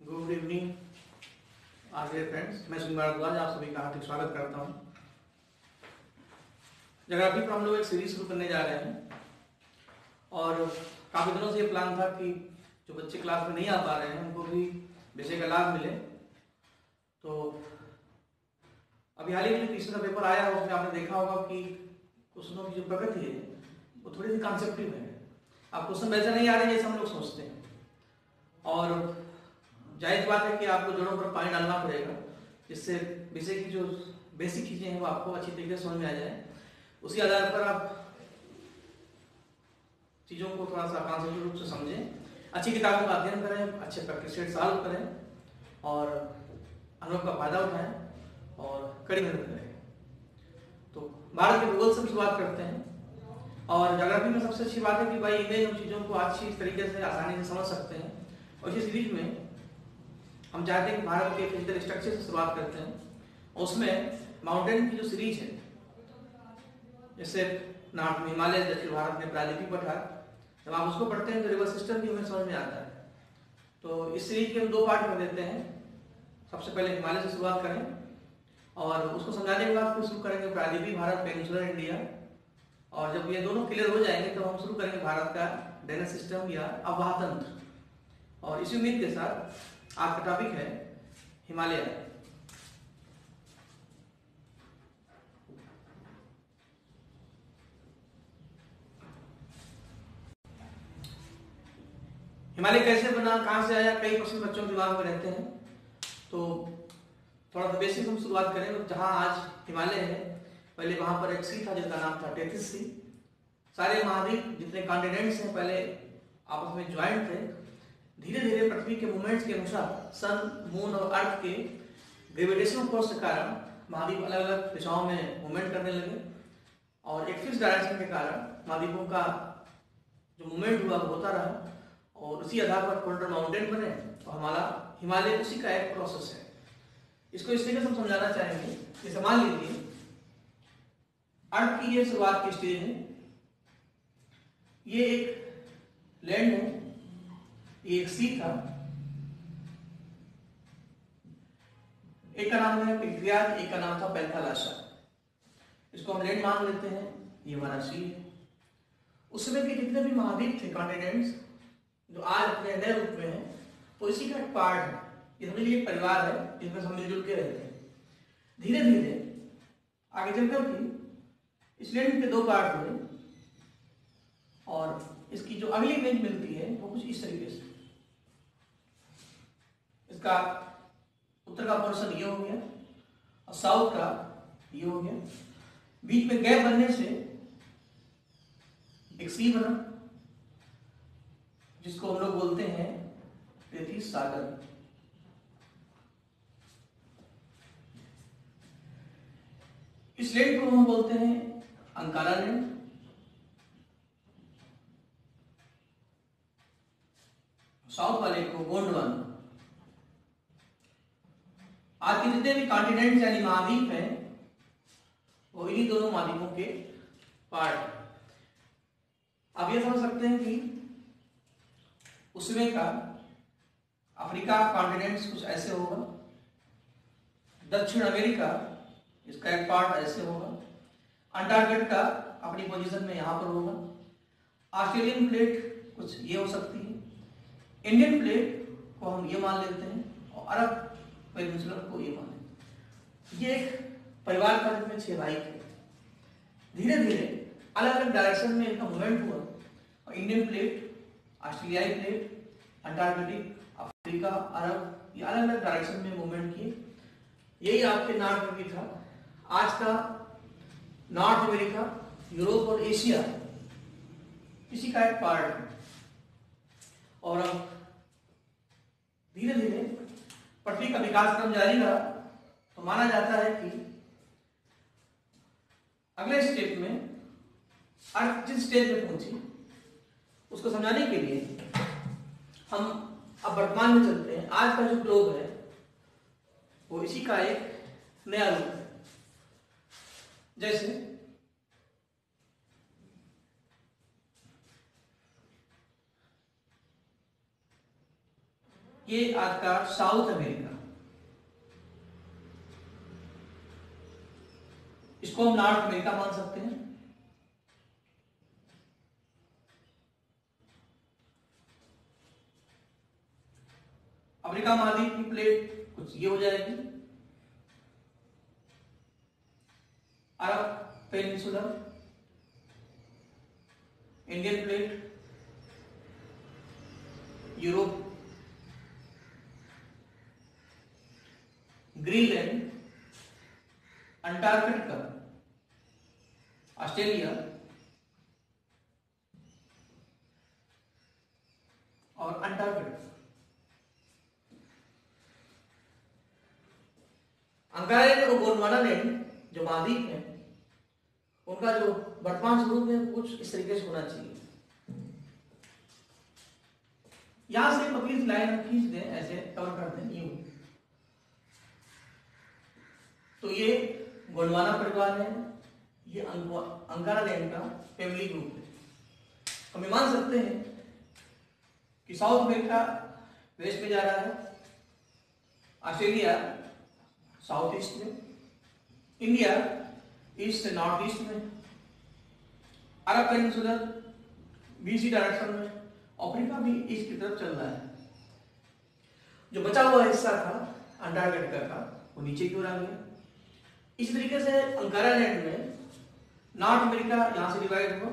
Good evening dear friends, मैं सुनील भारद्वाज आप सभी का हार्दिक स्वागत करता हूं। ज्योग्राफी पर हम लोग एक सीरीज शुरू करने जा रहे हैं और काफ़ी दिनों से ये प्लान था कि जो बच्चे क्लास में नहीं आ पा रहे हैं उनको भी विषय का लाभ मिले। तो अभी हाल ही में तीसरा पेपर आया है, उसमें आपने देखा होगा कि क्वेश्चनों की जो प्रकृति है वो थोड़ी सी कॉन्सेप्टिव है। अब क्वेश्चन वैसे नहीं आ रहे जैसे हम लोग सोचते हैं और जायज़ बात है कि आपको जड़ों पर पानी डालना पड़ेगा, जिससे विषय की जो बेसिक चीज़ें हैं वो आपको अच्छी तरीके से समझ में आ जाए। उसी आधार पर आप चीज़ों को थोड़ा सा कॉन्सेप्चुअल रूप से समझें, अच्छी किताबों का अध्ययन करें, अच्छे प्रैक्टिस सेट सॉल्व करें और अनुभव का फायदा उठाएं और कड़ी मेहनत करें। तो भारत के भूगोल से शुरुआत करते हैं और ज्योग्राफी में सबसे अच्छी बात है कि भाई इमेज उन चीज़ों को अच्छी तरीके से आसानी से समझ सकते हैं। और इसी सीरीज में हम चाहते हैं कि भारत के फिजिकल स्ट्रक्चर से शुरुआत करते हैं। उसमें माउंटेन की जो सीरीज है, जैसे नॉर्थ में हिमालय, दक्षिण भारत में प्रायद्वीपीय पठार, जब आप उसको पढ़ते हैं तो रिवर सिस्टम भी हमें समझ में आता है। तो इस सीरीज के हम दो पार्ट कर देते हैं। सबसे पहले हिमालय से शुरुआत करें और उसको समझाने के बाद फिर शुरू करेंगे प्रायद्वीपीय भारत, पेनिनसुलर इंडिया। और जब ये दोनों क्लियर हो जाएंगे तो हम शुरू करेंगे भारत का ड्रेनेज सिस्टम या अववाह तंत्र। और इसी उम्मीद के साथ आज का टॉपिक है हिमालय। हिमालय कैसे बना, कहां से आया, कई प्रश्न बच्चों के दिमाग में रहते हैं। तो थोड़ा सा बेसिक हम शुरुआत करें। जहां आज हिमालय है, पहले वहां पर एक सी था जिसका नाम था टेथिस सी। सारे महाद्वीप जितने कॉन्टिनेंट्स हैं पहले आपस में ज्वाइंट थे। धीरे धीरे पृथ्वी के मूवमेंट्स के अनुसार सन, मून और अर्थ के ग्रेविटेशनल फोर्स के कारण महाद्वीप अलग अलग दिशाओं में मूवमेंट करने लगे और एक फिक्स डायरेक्शन के कारण महाद्वीपों का जो मूवमेंट हुआ वो होता रहा और उसी आधार पर पोलर माउंटेन बने और हमारा हिमालय उसी का एक प्रोसेस है। इसको इस तरीके से हम समझाना चाहेंगे कि मान लीजिए अर्थ की ये शुरुआत की स्टेज है, ये एक लैंड है, ये एक सी था, एक का नाम है पिग्रियाज, एक का नाम था पेंथालाशा। इसको हम लैंड मान लेते हैं, ये हमारा सी है। उस समय के जितने भी महाद्वीप थे, कॉन्टिनेंट्स, जो आज अपने नए रूप में है, तो इसी का एक पार्ट है। ये समझ लीजिए एक परिवार है जिसमें हम मिलजुल के रहते हैं। धीरे धीरे आगे चलकर के इस लैंड के दो पार्ट हुए और इसकी जो अगली इमेज मिलती है वो कुछ इस तरीके से। इसका उत्तर का पोर्शन ये हो गया और साउथ का ये हो गया। बीच में गैप बनने से एक सी बना जिसको हम लोग बोलते हैं टेथिस सागर। इस लैंड को हम बोलते हैं अंकारा लैंड। साउथ वाले को गोंडवाना। आज के जितने भी कॉन्टिनेंट्स यानी महाद्वीप हैं वो इन्हीं दोनों महाद्वीपों के पार्ट हैं। आप ये समझ सकते हैं कि उस समय का अफ्रीका कॉन्टिनेंट्स कुछ ऐसे होगा, दक्षिण अमेरिका इसका एक पार्ट ऐसे होगा, अंटार्कटिका अपनी पोजीशन में यहां पर होगा, ऑस्ट्रेलियन प्लेट कुछ ये हो सकती है, इंडियन प्लेट को हम ये मान लेते हैं और अरब पेनिनसुला को ये मान लेते हैं। ये एक परिवार का जिसमें 6 भाई थे। धीरे धीरे अलग अलग डायरेक्शन में इनका मूवमेंट हुआ और इंडियन प्लेट, ऑस्ट्रेलियाई प्लेट, अंटार्कटिक, अफ्रीका, अरब, ये अलग अलग डायरेक्शन में मूवमेंट किए। यही आपके नॉर्थ में भी था। आज का नॉर्थ अमेरिका, यूरोप और एशिया इसी का एक पार्ट है। और अब धीरे धीरे पृथ्वी का विकास क्रम जारी रहा तो माना जाता है कि अगले स्टेप में अर्थ जिस स्टेज में पहुंची उसको समझाने के लिए हम अब वर्तमान में चलते हैं। आज का जो ग्लोब है वो इसी का एक नया रूप है। जैसे ये आपका साउथ अमेरिका, इसको हम नॉर्थ अमेरिका मान सकते हैं। अफ्रीका महाद्वीप की प्लेट कुछ ये हो जाएगी, Arab peninsula, Indian plate, Europe, Greenland, Antarctica, Australia और अंटार्कटिका। अंगारा और गोंडवाना लैंड जो महाद्वीप है, उनका जो वर्तमान स्वरूप है कुछ इस तरीके से होना चाहिए। यहां से पतली सी लाइन हम खींच दें, ऐसे कवर कर दें यूं, तो ये गोंडवाना परिवार है, ये अंगारा लैंड का फैमिली ग्रुप है। हम ये मान सकते हैं कि साउथ अमेरिका वेस्ट में जा रहा है, ऑस्ट्रेलिया साउथ ईस्ट में, इंडिया ईस्ट से नॉर्थ ईस्ट में, अरब पेनिनसुला बीसी डायरेक्शन में, अफ्रीका भी ईस्ट की तरफ चल रहा है। जो बचा हुआ हिस्सा था अंटार्कटिका का, वो नीचे की ओर आ गया। इस तरीके से अंगारा लैंड में नॉर्थ अमेरिका यहां से डिवाइड हुआ,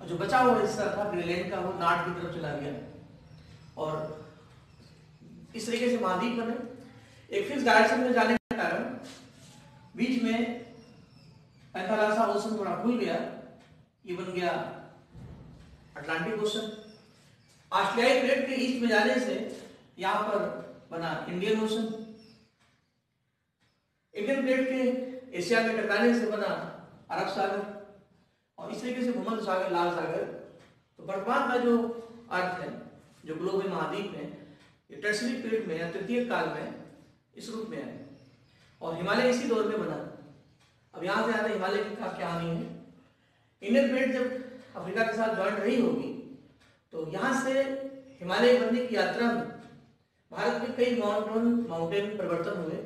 और जो बचा हुआ हिस्सा था ग्रीनलैंड का, वो नॉर्थ की तरफ चला गया, और इस तरीके से महाद्वीप बने। एक फिक्स डायरेक्शन में जाने के कारण बीच में पैंथालासा ओशन थोड़ा खुल गया, ये बन गया अटलांटिक ओशन। ऑस्ट्रेलियाई प्लेट के ईस्ट में जाने से यहां पर बना इंडियन ओशन। इंडियन प्लेट के एशिया में टकराने से बना अरब सागर, और इस तरीके से भूमध्य सागर, लाल सागर। तो वर्तमान का जो अर्थ है, जो ग्लोबल महाद्वीप है, ये टर्सरी पीरियड में या तृतीय काल में इस रूप में है, और हिमालय इसी दौर में बना। अब यहां से आते हिमालय की क्या कहानी है। इंडियन प्लेट जब अफ्रीका के साथ ज्वाइंट रही होगी, तो यहां से हिमालय बनने की यात्रा में भारत में कई माउंटेन परिवर्तन हुए।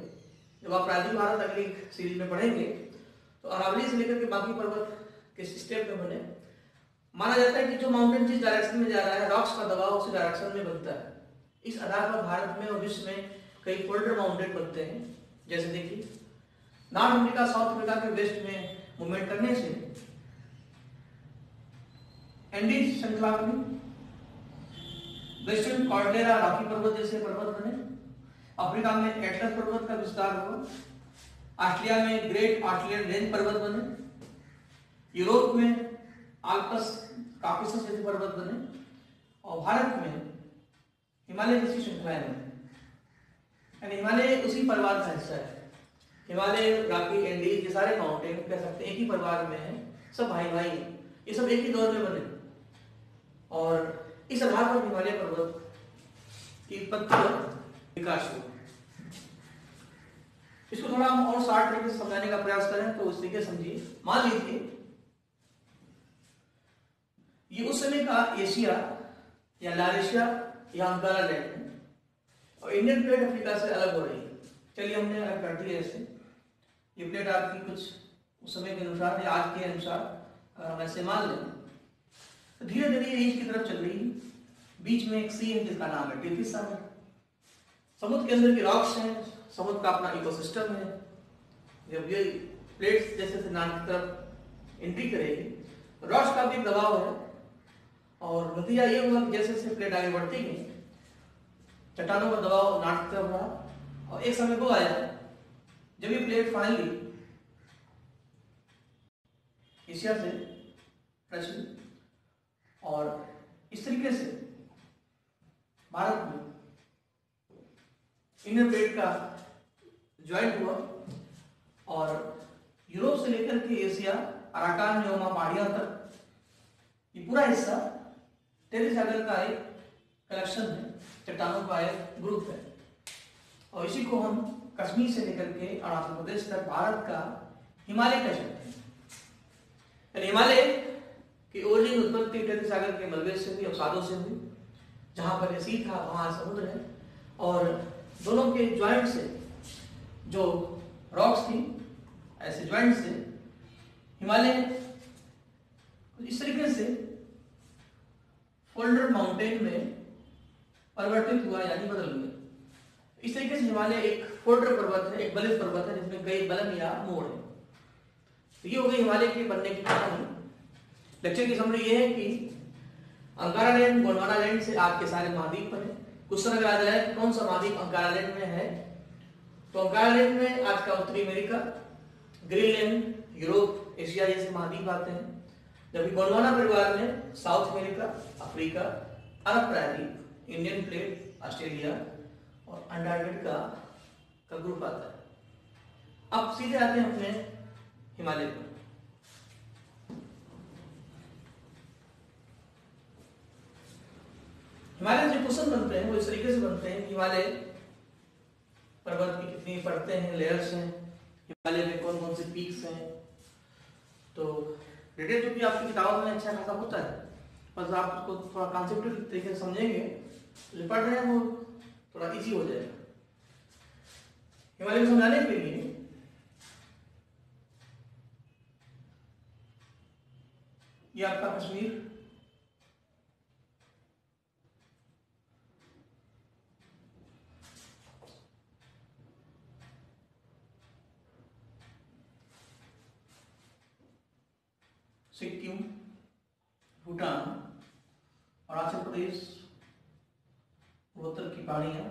जब आप प्राचीन भारत अगली सीरीज में पढ़ेंगे, तो अरावली से लेकर के बाकी पर्वत किस स्टेप में बने। माना जाता है कि जो माउंटेन जिस डायरेक्शन में जा रहा है, रॉक्स का दबाव उसी डायरेक्शन में बनता है। इस आधार पर भारत में और विश्व में कई फोल्डर माउंटेन बनते हैं। जैसे देखिए, नॉर्थ अमेरिका साउथ अमेरिका के वेस्ट में मूवमेंट करने से एंडीज श्रृंखला बनी, वेस्टर्न कॉर्डेरा रॉकी पर्वत जैसे पर्वत बने, अफ्रीका में एटलस पर्वत का विस्तार हुआ, ऑस्ट्रेलिया में ग्रेट ऑस्ट्रेलियन रेंज पर्वत बने, यूरोप में आल्पस काकसस जैसे पर्वत बने, और भारत में हिमालय जैसी श्रृंखलाएं बनी। यानी हिमालय उसी परिवार का हिस्सा है। हिमालय, रॉकी, एंडीज, ये सारे माउंटेन कह सकते हैं एक ही परिवार में है, सब भाई भाई हैं। ये सब एक ही दौर में बने, और इस आधार पर हिमालय पर्वत की उत्पत्ति और विकास हुआ। इसको थोड़ा हम और शार्ट तरीके से समझाने का प्रयास करें तो उस तरीके से समझिए। मान लीजिए ये उस समय का एशिया या लाल एशिया या अंगारा लैंड है, और इंडियन प्लेट अफ्रीका से अलग हो रही है। चलिए हमने कर दिया ऐसे, ये प्लेट आपकी कुछ उस समय के अनुसार या आज के अनुसार अगर हम ऐसे मान लें, तो धीरे धीरे ये ईस्ट की तरफ चल रही है। बीच में एक सी है जिसका नाम है टिल्किस सागर। समुद्र के अंदर की रॉक्स हैं, समुद्र का अपना इकोसिस्टम है। जब ये प्लेट्स जैसे से नॉर्थ की तरफ एंट्री करेगी, रॉक्स का भी दबाव है, और नतीजा ये हुआ कि जैसे जैसे प्लेट आगे बढ़ती गई, चट्टानों का दबाव नॉर्थ की तरफ रहा, और एक समय वो आया जब ये प्लेट फाइनली एशिया से टच हुई, और इस तरीके से भारत में इंडियन प्लेट का ज्वाइंट हुआ, और यूरोप से लेकर के एशिया, अराकान न्योमा पहाड़ियों तक ये पूरा हिस्सा टेरिस सागर का एक कलेक्शन है, चट्टानों का एक ग्रुप है। और इसी को हम कश्मीर से लेकर के अरुणाचल प्रदेश तक भारत का हिमालय कह सकते हैं। हिमालय की ओरिजिन उत्पत्ति टेरिस सागर के मलबे से हुई, अवसादों से हुई। जहां पर सी था वहां समुद्र है, और दोनों के ज्वाइंट से जो रॉक्स थी, ऐसे ज्वाइंट से हिमालय इस तरीके से फोल्डर माउंटेन में परिवर्तित हुआ, यानी बदल गया। इस तरीके से हिमालय एक फोल्डर पर्वत है, एक बलित पर्वत है जिसमें कई बलन या मोड़ है। तो ये हो गई हिमालय के बनने की कहानी। लेक्चर की समरी ये है कि अंकारा लैंड, गोंडवाना लैंड से आज के सारे महाद्वीप बने। क्वेश्चन अगर आ जाए कि कौन सा महाद्वीप अंकारा लैंड में है, तो अंकारा लैंड में आज का उत्तरी अमेरिका, ग्रीनलैंड, यूरोप, एशिया जैसे महाद्वीप आते हैं। जबकि गोंडवाना परिवार में साउथ अमेरिका, अफ्रीका, अरब प्रायद्वीप, इंडियन प्लेट, ऑस्ट्रेलिया और अंटार्कटिका का ग्रुप आता है। अब सीधे आते हैं अपने हिमालय पर। हिमालय जो क्वेश्चन बनते हैं वो इस तरीके से बनते हैं। हिमालय पर्वत की कितनी परतें हैं, लेयर्स हैं, हिमालय में कौन कौन से पीक्स हैं। तो डिटेल जो कि आपकी किताबों में अच्छा खासा होता है, बस आप उसको थोड़ा कॉन्सेप्चुअल तरीके से समझेंगे तो जो पढ़ रहे हैं वो थोड़ा इजी हो जाएगा। हिमालय को समझाने के लिए ये आपका कश्मीर, सिक्किम, भूटान, अरुणाचल प्रदेश, पूर्वोत्तर की पहाड़ियां,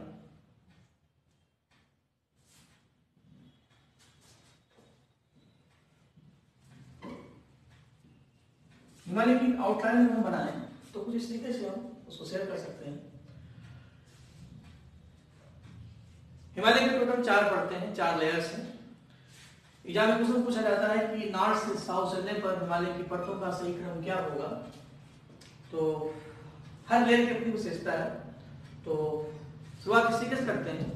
हिमालय की आउटलाइन हम बनाए तो कुछ इस तरीके से हम उसको शेयर कर सकते हैं। हिमालय के टोटल 4 परतें हैं, 4 लेयर्स हैं। एग्जाम में क्वेश्चन पूछा जाता है कि नॉर्थ से साउथ चलने पर हिमालय की परतों का सही क्रम क्या होगा। तो हर लेयर की अपनी विशेषता है। तो शुरुआत इस तरीके से करते हैं।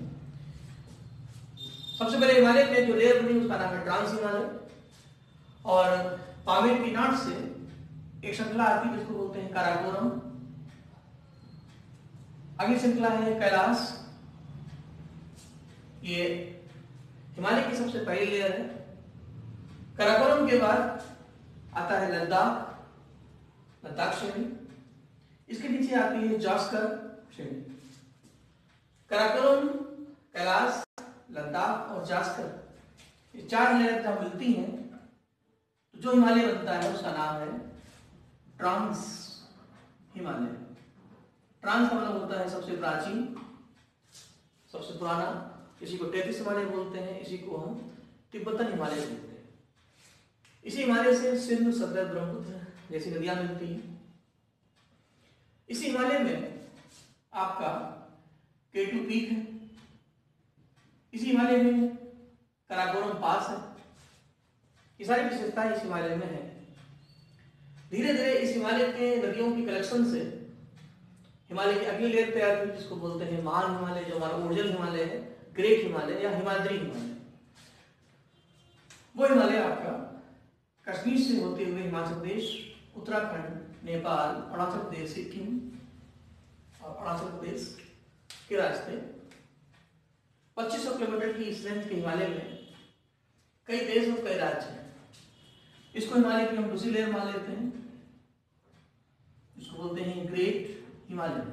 सबसे पहले हिमालय में जो लेयर बनी उसका नाम है ट्रांस हिमालय, और पामीर की नॉर्थ से एक श्रृंखला आती है जिसको बोलते हैं काराकोरम। अगली श्रृंखला है कैलाश, ये हिमालय की सबसे पहली लेयर है। काराकोरम के बाद आता है लद्दाख, लद्दाख श्रेणी। इसके नीचे आती है जास्कर श्रेणी। काराकोरम, कैलाश, लद्दाख और जास्कर, ये 4 लेयर जब मिलती हैं तो जो हिमालय बनता है उसका नाम है ट्रांस हिमालय। ट्रांस का मतलब होता है सबसे प्राचीन, सबसे पुराना। इसी को 33 हिमालय बोलते हैं, इसी को हम तिब्बतन हिमालय बोलते हैं। इसी हिमालय से सिंधु, सतलज, ब्रह्मपुत्र जैसी नदियां मिलती हैं। इसी हिमालय में आपका K2 पीक है। इसी हिमालय में काराकोरम पास है। ये सारी विशेषताएं इस हिमालय में है। धीरे धीरे इस हिमालय के नदियों की कलेक्शन से हिमालय की अगली लेयर तैयार हुई जिसको बोलते हैं महान हिमालय, जो हमारा ओरिजिनल हिमालय है, ग्रेट हिमालय या हिमाद्री हिमालय। वो हिमालय आपका कश्मीर से होते हुए हिमाचल प्रदेश, उत्तराखंड, नेपाल, अरुणाचल प्रदेश, सिक्किम और अरुणाचल प्रदेश के रास्ते 2500 किलोमीटर की इस लेंथ के हिमालय में कई देश और कई राज्य हैं। इसको हिमालय की हम दूसरी लेयर मान लेते हैं, इसको बोलते हैं ग्रेट हिमालय।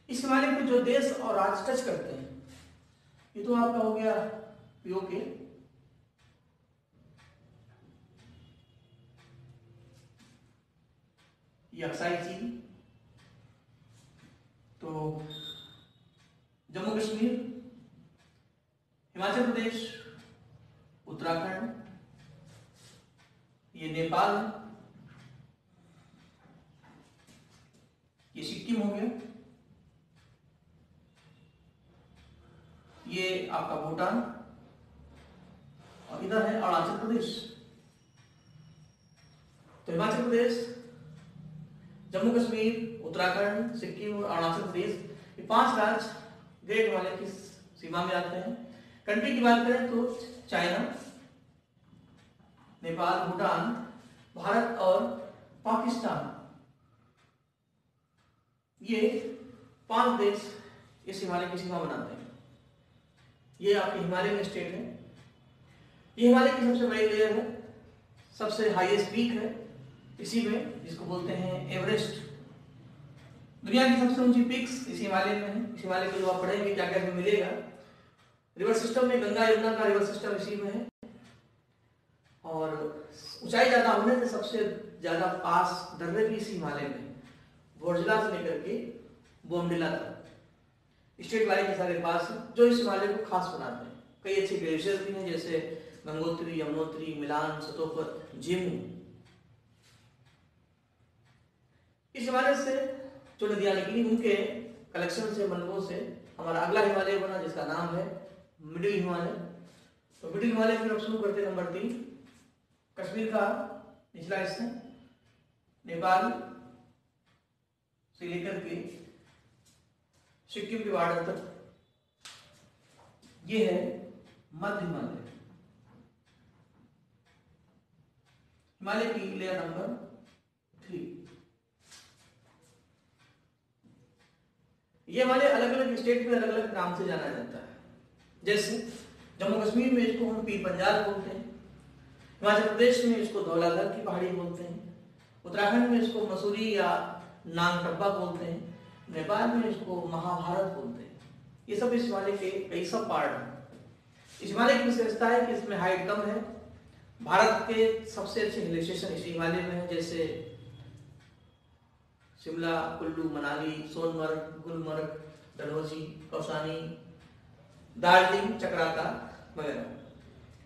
इस हिमालय के जो देश और राज्य टच करते हैं, ये तो आपका हो गया पीओके, ये अक्साई चीन, तो जम्मू कश्मीर, हिमाचल प्रदेश, उत्तराखंड, ये नेपाल, ये सिक्किम हो गया, ये आपका भूटान, और इधर है अरुणाचल प्रदेश। तो हिमाचल प्रदेश, जम्मू कश्मीर, उत्तराखंड, सिक्किम और अरुणाचल प्रदेश, ये 5 राज्य ग्रेट हिमालय की सीमा में आते हैं। कंट्री की बात करें तो चाइना, नेपाल, भूटान, भारत और पाकिस्तान, ये 5 देश इस हिमालय की सीमा बनाते हैं। ये आपके हिमालय में स्टेट है। ये हिमालय की सबसे बड़ी लेयर है, सबसे हाईएस्ट पीक है इसी में, जिसको बोलते हैं एवरेस्ट। दुनिया की सबसे ऊंची पिक्स इस हिमालय में है। इस हिमालय को जो आप पढ़ेंगे क्या क्या मिलेगा, रिवर सिस्टम में गंगा यमुना का रिवर सिस्टम इसी में है। और ऊंचाई ज्यादा होने से सबसे ज्यादा पास दर्रे भी इसी हिमालय में, बोर्जला से लेकर के बोमडिला तक स्टेट वाली के सारे पास है, जो इस हिमालय को खास बनाते हैं। कई अच्छे ग्लेशियर भी हैं, जैसे गंगोत्री, यमुनोत्री, मिलान, सतोपत, जिमू। इस हिमालय से जो नदियां निकली उनके कलेक्शन से, मनवों से हमारा अगला हिमालय बना, जिसका नाम है मिडिल हिमालय। तो मिडिल हिमालय फिर अब शुरू करते हैं नंबर 3, कश्मीर का निचला हिस्सा, नेपाल से लेकर के सिक्किम के बॉर्डर तक, ये है मध्य हिमालय। हिमालय की लेयर नंबर 3। ये हिमालय अलग अलग स्टेट में अलग अलग नाम से जाना जाता है। जैसे जम्मू कश्मीर में इसको हम पीर पंजाल बोलते हैं, हिमाचल प्रदेश में इसको धौलाधर की पहाड़ी बोलते हैं, उत्तराखंड में इसको मसूरी या नांगटब्बा बोलते हैं, नेपाल में इसको महाभारत बोलते हैं। ये सब इस हिमालय के कई सब पार्ट हैं। इस हिमालय की विशेषता है कि इसमें हाइट कम है। भारत के सबसे अच्छे हिल स्टेशन इस हिमालय में है, जैसे शिमला, कुल्लू, मनाली, सोनमर्ग, गुलमर्ग, डलहौजी, कौसानी, दार्जिलिंग, चक्राता वगैरह।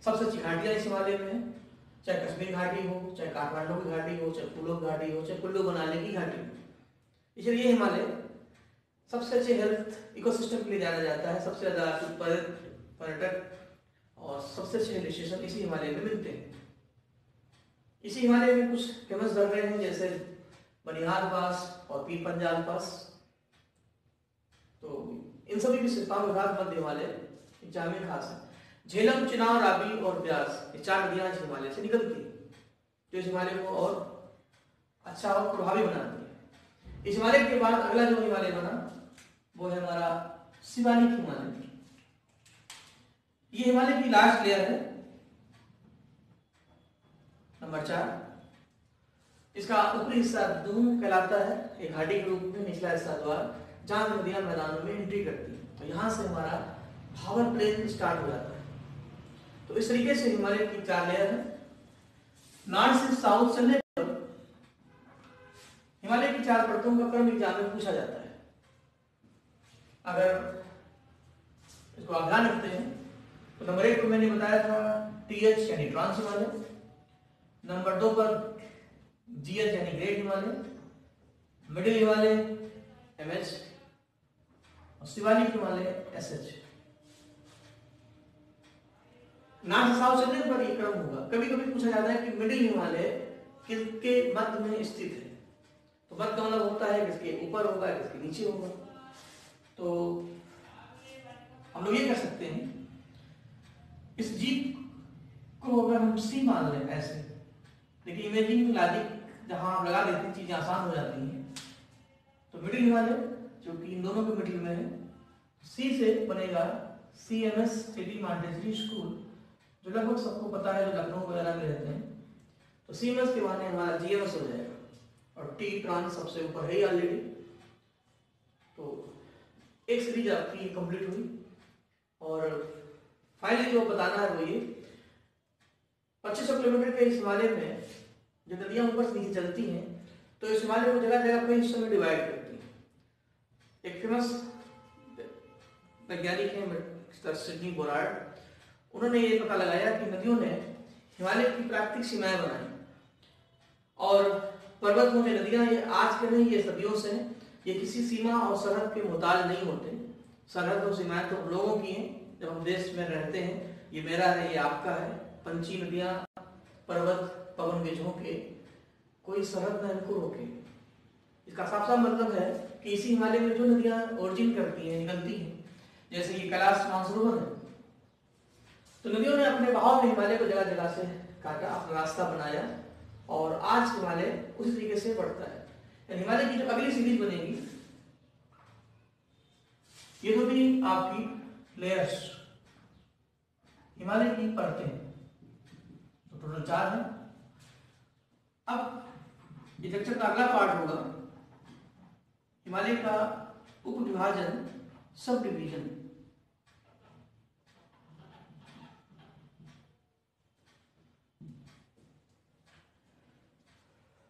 सबसे अच्छी घाटियां इस हिमालय में है, चाहे कश्मीर घाटी हो, चाहे काठमांडू की घाटी हो, चाहे फूलों की घाटी हो, चाहे कुल्लू मनाली की घाटी हो। इसलिए ये हिमालय सबसे अच्छे हेल्थ इकोसिस्टम के लिए जाना जाता है। सबसे ज्यादा पर्यटक और सबसे अच्छे हिल स्टेशन इसी हिमालय में मिलते हैं। इसी हिमालय में कुछ फेमस दर्रे हैं, जैसे बनिहाल पास और पीर पंजाल पास। तो इन सभी विशेषताओं के साथ मध्य हिमालय जामे खास है। झेलम, चिनाव, रावी और ब्यास, ये 4 नदियां इस हिमालय से निकलती हैं, जो इस हिमालय को और अच्छा और प्रभावी बनाती है। इस हिमालय के बाद अगला जो हिमालय बना वो है हमारा शिवालिक हिमालय। ये हिमालय की लास्ट लेयर है, नंबर 4। इसका ऊपरी हिस्सा दून कहलाता है, एक घाटी के रूप में, निचला हिस्सा द्वार, जहां नदियां मैदानों में एंट्री करती है। तो यहां से हमारा भावर प्लेन स्टार्ट हो जाता है। तो इस तरीके से हिमालय की 4 लेयर है। नॉर्थ से साउथ चलने पर हिमालय की 4 परतों का क्रम एग्जाम में पूछा जाता है। अगर इसको आप ध्यान रखते हैं तो नंबर 1 को मैंने बताया था TH यानी ट्रांस हिमालय, नंबर 2 पर GH यानी great Himalaya, middle Himalaya MH और शिवालिक हिमालय SH। नॉर्थ से साउथ चलने पर ये क्रम होगा। कभी कभी पूछा जाता है कि मिडिल हिमालय किसके मध्य में स्थित है। तो मध्य का मतलब होता है किसके ऊपर होगा, किसके नीचे होगा। तो हम लोग ये कर सकते हैं, इस जीप को अगर हम C मान लें ऐसे, देखिए इमेजिंग लॉजिक जहां आप लगा देते हैं चीजें आसान हो जाती हैं। तो मिडिल हिमालय जो कि इन दोनों के मिडिल में है, C से बनेगा CMS सिटी मॉन्टेसरी स्कूल, जो लगभग सबको पता है, जो लखनऊ वगैरह में रहते हैं। तो CMS के माने हमारा GMS हो जाएगा, और T ट्रांस सबसे ऊपर है ही ऑलरेडी। तो एक सीरीज आपकी कंप्लीट हुई, और फाइनली जो बताना है वो ये 2500 किलोमीटर के इस हिमालय में जो नदियां ऊपर से नीचे चलती हैं, तो इस हिमालय को जगह जगह कई हिस्सों में डिवाइड करती हैं। एक फेमस वैज्ञानिक है मिस्टर सिडनी बोरार्ड, उन्होंने ये पता लगाया कि नदियों ने हिमालय की प्राकृतिक सीमाएं बनाई, और पर्वत में नदियां ये आज के नहीं, ये सदियों से, ये किसी सीमा और सरहद के मुताज नहीं होते। सरहद और सीमाएं तो हम लोगों की हैं, जब हम देश में रहते हैं, ये मेरा है, ये आपका है। पंची नदियां, पर्वत, पवन के झोंके, कोई सरहद न इनको रोके। इसका साफ साफ मतलब है कि इसी हिमालय में जो नदियां ओरिजिन करती हैं, निकलती हैं, जैसे ये कैलाश मानसरोवर है, तो नदियों ने अपने बहाव में हिमालय को जगह जगह से काटा, अपना रास्ता बनाया, और आज हिमालय उसी तरीके से बढ़ता है। हिमालय की जो अगली सीरीज बनेगी ये तो भी आपकी लेयर्स, हिमालय की परतें, तो टोटल 4 है। अब इस लेक्चर का अगला पार्ट होगा हिमालय का उप विभाजन, सब डिवीजन।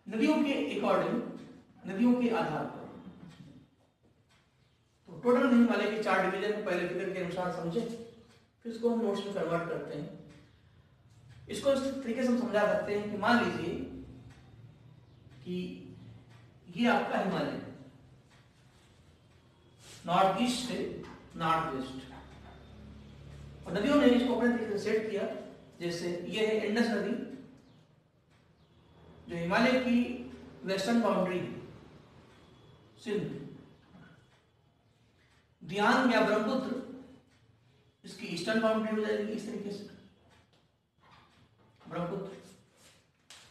नदियों के अकॉर्डिंग, नदियों के आधार पर, तो टोटल हिमालय के 4 डिवीजन को पहले फिगर के अनुसार समझे, फिर इसको हम नोट्स में कन्वर्ट करते हैं। इसको इस तरीके से हम समझा सकते हैं कि मान लीजिए कि ये आपका हिमालय नॉर्थ ईस्ट से नॉर्थ वेस्ट, और नदियों ने इसको अपने तरीके से सेट किया। जैसे ये है इंडस नदी जो हिमालय की वेस्टर्न बाउंड्री, सिंध। दियांग या ब्रह्मपुत्र इसकी ईस्टर्न बाउंड्री हो जाएगी इस तरीके से, ब्रह्मपुत्र।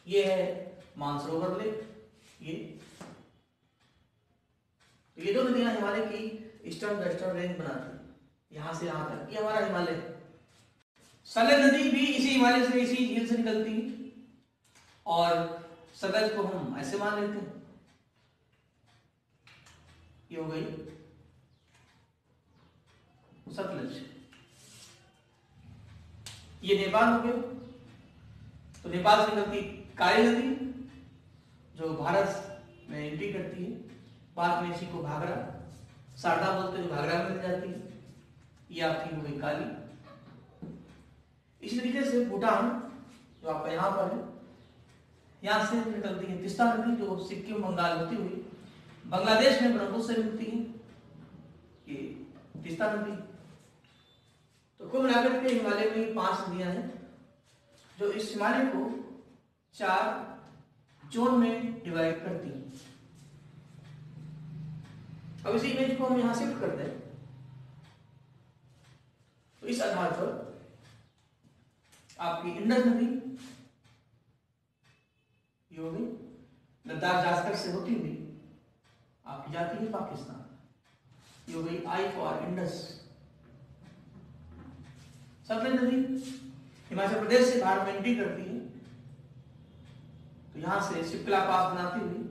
ये है मानसरोवर लेक, ये 2 नदियां हिमालय की ईस्टर्न वेस्टर्न रेंज बनाती है, यहां से यहां तक ये हमारा हिमालय। सतलज नदी भी इसी हिमालय से, इसी झील से निकलती है, और सतलज को हम ऐसे मान लेते हैं, ये हो गई सतलज। ये नेपाल हो गया, तो नेपाल से निकलती काली नदी जो भारत में एंट्री करती है, बाद में इसी को घाघरा, शारदा बोलते हैं, जो घाघरा में मिल जाती है, ये आपकी हो गई काली। इसी तरीके से भूटान जो आपका यहाँ पर है, यहाँ से निकलती है तीस्ता नदी जो सिक्किम बंगाल होती हुई बांग्लादेश में ब्रह्मपुत्र से मिलती है, ये तीस्ता नदी। तो कुल मिलाकर के हिमालय में 5 नदियां हैं जो इस हिमालय को 4 जोन में डिवाइड करती हैं। अब इसी इमेज को हम यहां शिफ्ट करते हैं, तो इस आधार पर आपकी इंडस नदी ये हो गई, लद्दाख जास्कर से होती हुई आपकी जाती है पाकिस्तान, ये हो गई आई फॉर इंडस। सतलज नदी हिमाचल प्रदेश से भारत में एंट्री करती है, तो यहां से शिप्ला पास बनाती हुई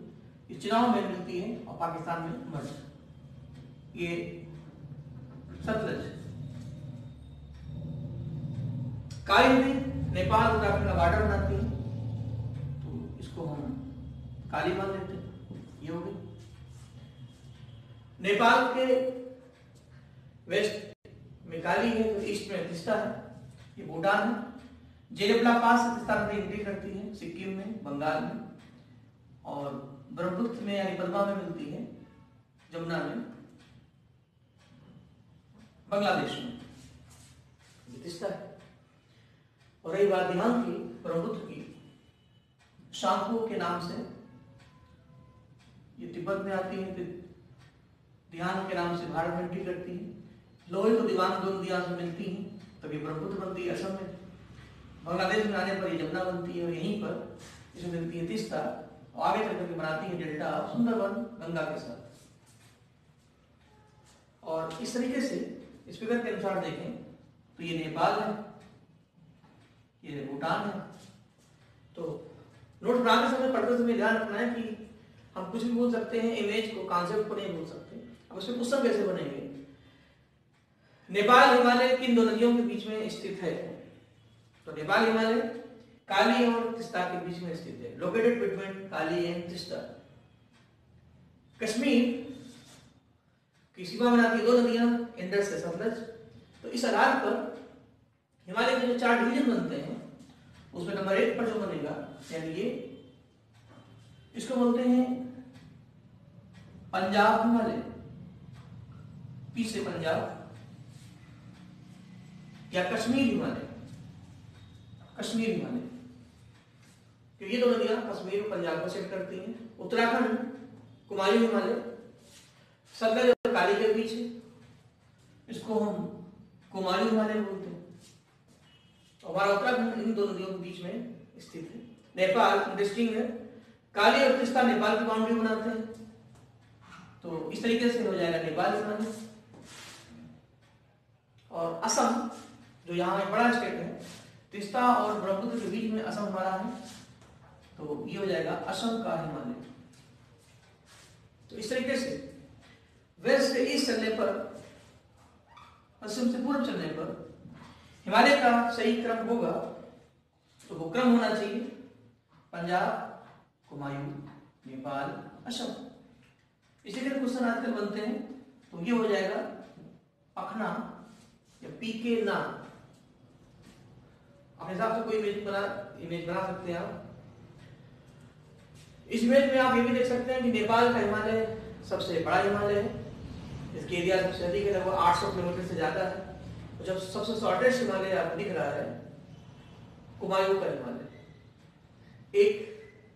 इस चुनाव में मिलती है और पाकिस्तान में मर्ज, ये सतलज। काली नदी नेपाल उत्तराखंड का बॉर्डर बनाती है, तो इसको हम काली मान लेते हैं, ये हो गई। नेपाल के वेस्ट में काली है, तो ईस्ट में तीस्ता है, ये भूटान है। जेरेपला पास से तीस्ता नदी एंट्री करती है सिक्किम में, बंगाल में, और ब्रह्मपुत्र में यानी पद्मा में मिलती है, जमुना में, बांग्लादेश में, ये तीस्ता है। और रही बात यहाँ की ब्रह्मपुत्र की, शांकु के नाम से ये तिब्बत में आती है, फिर दिहान के नाम से भारत में एंट्री करती है, लोहे तो दीवान 2 नदियां से मिलती हैं, तब ये ब्रह्मपुत्र बनती है असम में। बांग्लादेश में आने पर ये जमुना बनती है, और यहीं पर इसमें मिलती है तीस्ता, और आगे चल करके बनाती है डेल्टा सुंदरवन गंगा के साथ। और इस तरीके से इस फिगर के अनुसार देखें तो ये नेपाल है, ये भूटान है। तो नोट बनाते समय, पढ़ते समय ध्यान रखना है कि हम कुछ भी बोल सकते हैं, इमेज को, कांसेप्ट को नहीं बोल सकते। अब उसमें क्वेश्चन कैसे बनेंगे? नेपाल हिमालय किन 2 नदियों के बीच में स्थित है? तो नेपाल हिमालय काली और तीस्ता के बीच में स्थित है, located between Kali and Teesta. Kashmir की सीमा बनाती है 2 नदियां, इंडस से सतलज। तो इस आधार पर हिमालय के जो 4 डिवीजन बनते हैं, उसमें नंबर 1 पर जो बनेगा, यानी ये, इसको बोलते हैं पंजाब हिमालय, पी से पंजाब, या कश्मीर हिमालय, कश्मीर हिमालय, क्योंकि ये 2 नदियां कश्मीर और पंजाब को सेट करती हैं। उत्तराखंड कुमायूं हिमालय, सतलज और काली के बीच है, इसको हम कुमायूं हिमालय बोलते हैं। हमारा उत्तराखंड इन 2 नदियों के बीच में स्थित है। नेपाल इंटरेस्टिंग है, काली और तीस्ता नेपाल की बाउंड्री बनाते हैं, तो इस तरीके से हो जाएगा नेपाल हिमालय। और असम जो यहाँ एक बड़ा स्टेट है, तीस्ता और ब्रह्मपुत्र के बीच में असम हमारा है, तो ये हो जाएगा असम का हिमालय। तो इस तरीके से वेस्ट से ईस्ट चलने पर, पश्चिम से पूर्व चलने पर हिमालय का सही क्रम होगा, तो वो क्रम होना चाहिए पंजाब, कुमायूं, नेपाल, असम। इसी तरह क्वेश्चन आजकल बनते हैं, तो ये हो जाएगा पखना या पीके ना। अपने हिसाब से कोई इमेज बना सकते हैं आप। इस इमेज में आप ये भी देख सकते हैं कि नेपाल का हिमालय सबसे बड़ा हिमालय है, इसकी एरिया सबसे अधिक है, लगभग 800 किलोमीटर से ज्यादा है। तो जब सबसे शॉर्टेस्ट हिमालय आपको दिख रहा है कुमायूं का हिमालय। एक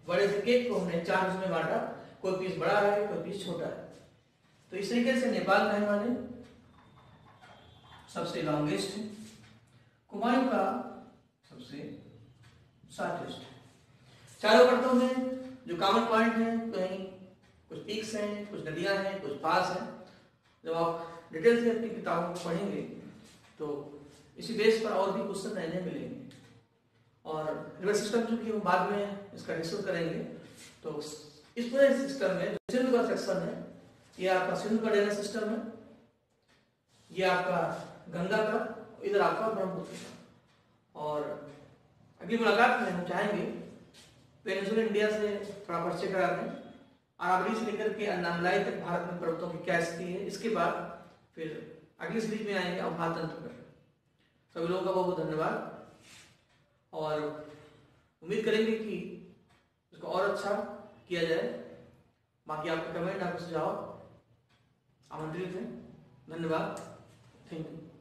बड़े से केक को हमने 4 हिस्सों में बांटा, कोई पीस बड़ा है, कोई पीस छोटा है। तो इस तरीके से नेपाल का हिमालय सबसे लॉन्गेस्ट है, कुमायूं का सबसे शॉर्टेस्ट है। चारों परतों में जो कॉमन पॉइंट है, कहीं कुछ पीक्स हैं, कुछ नदियां हैं, कुछ पास हैं। जब आप डिटेल से अपनी किताबों को पढ़ेंगे तो इसी बेस पर और भी क्वेश्चन रहने मिलेंगे। और रिवर सिस्टम चूंकि हम बाद में इसका डिस्कस करेंगे, तो इस पूरे सिस्टम में जो सिंधु का सेक्शन है, ये आपका सिंधु का ड्रेनेज सिस्टम है, ये आपका गंगा का, इधर आपका ब्रह्मपुत्र का। और अगली मुलाकात में हम चाहेंगे पेनिनसुलर इंडिया से थोड़ा परिचय करा दें, अरावली से लेकर के अन्नामलाई तक भारत में पर्वतों की क्या स्थिति है। इसके बाद फिर अगली सीरीज में आएंगे अवपात तंत्र पर। सभी लोगों का बहुत बहुत धन्यवाद, और उम्मीद करेंगे कि इसको और अच्छा किया जाए। बाकी आपके कमेंट, आपके सुझाव आमंत्रित हैं। धन्यवाद, थैंक यू।